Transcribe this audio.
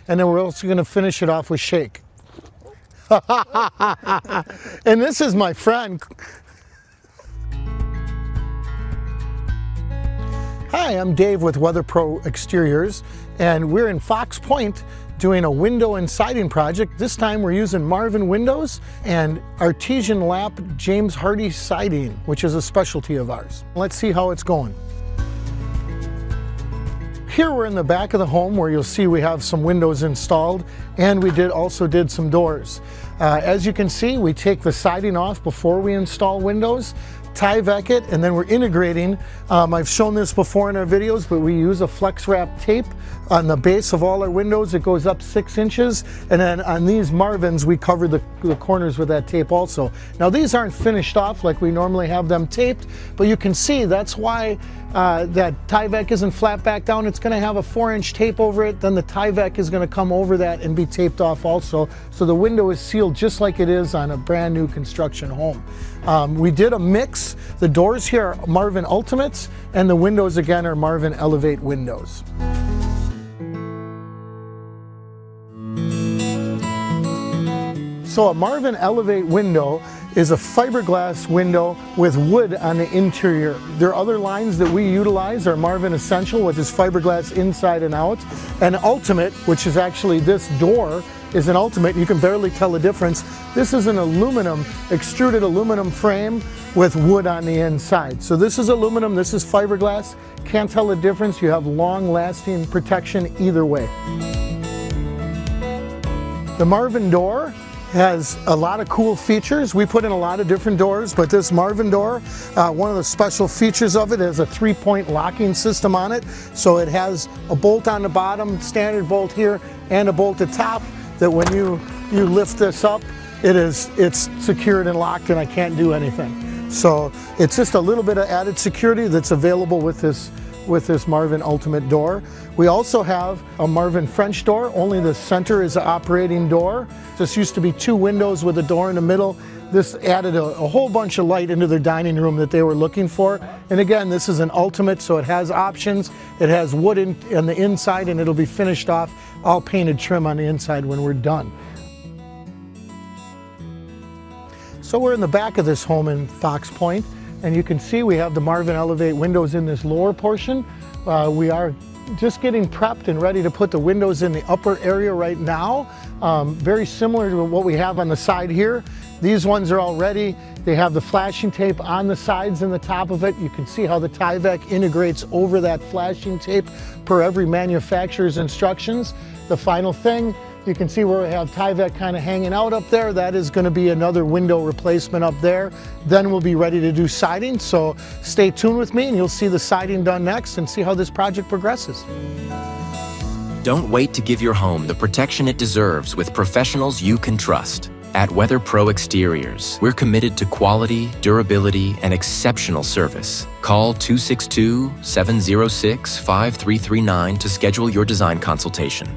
and then we're also going to finish it off with shake. And this is my friend. Hi, I'm Dave with Weather Pro Exteriors, and we're in Fox Point doing a window and siding project. This time we're using Marvin windows and artesian lap James Hardie siding, which is a specialty of ours. Let's see how it's going. Here we're in the back of the home where you'll see we have some windows installed, and we also did some doors. As you can see, we take the siding off before we install windows, Tyvek it, and then we're integrating. I've shown this before in our videos, but we use a flex wrap tape on the base of all our windows. It goes up 6 inches, and then on these Marvins we cover the corners with that tape also. Now these aren't finished off like we normally have them taped, but you can see that's why that Tyvek isn't flat back down. It's going to have a 4-inch tape over it, then the Tyvek is going to come over that and be taped off also, so the window is sealed just like it is on a brand new construction home. We did a mix. The doors here are Marvin Ultimates, and the windows again are Marvin Elevate windows. So a Marvin Elevate window is a fiberglass window with wood on the interior. There are other lines that we utilize, are Marvin Essential, which is fiberglass inside and out, and Ultimate, which is actually this door, is an Ultimate. You can barely tell the difference. This is an aluminum, extruded aluminum frame with wood on the inside. So this is aluminum, this is fiberglass. Can't tell the difference. You have long-lasting protection either way. The Marvin door has a lot of cool features. We put in a lot of different doors, but this Marvin door, one of the special features of it is a 3-point locking system on it. So it has a bolt on the bottom, standard bolt here, and a bolt at top that when you lift this up, it's secured and locked and I can't do anything. So it's just a little bit of added security that's available with this Marvin Ultimate door. We also have a Marvin French door, only the center is the operating door. This used to be 2 windows with a door in the middle. This added a whole bunch of light into their dining room that they were looking for. And again, this is an Ultimate, so it has options. It has wood on the inside, and it'll be finished off, all painted trim on the inside when we're done. So we're in the back of this home in Fox Point, and you can see we have the Marvin Elevate windows in this lower portion. We are just getting prepped and ready to put the windows in the upper area right now. Very similar to what we have on the side here. These ones are all ready. They have the flashing tape on the sides and the top of it. You can see how the Tyvek integrates over that flashing tape per every manufacturer's instructions. The final thing, you can see where we have Tyvek kind of hanging out up there. That is going to be another window replacement up there. Then we'll be ready to do siding. So stay tuned with me and you'll see the siding done next and see how this project progresses. Don't wait to give your home the protection it deserves with professionals you can trust. At Weather Pro Exteriors, we're committed to quality, durability, and exceptional service. Call 262-706-5339 to schedule your design consultation.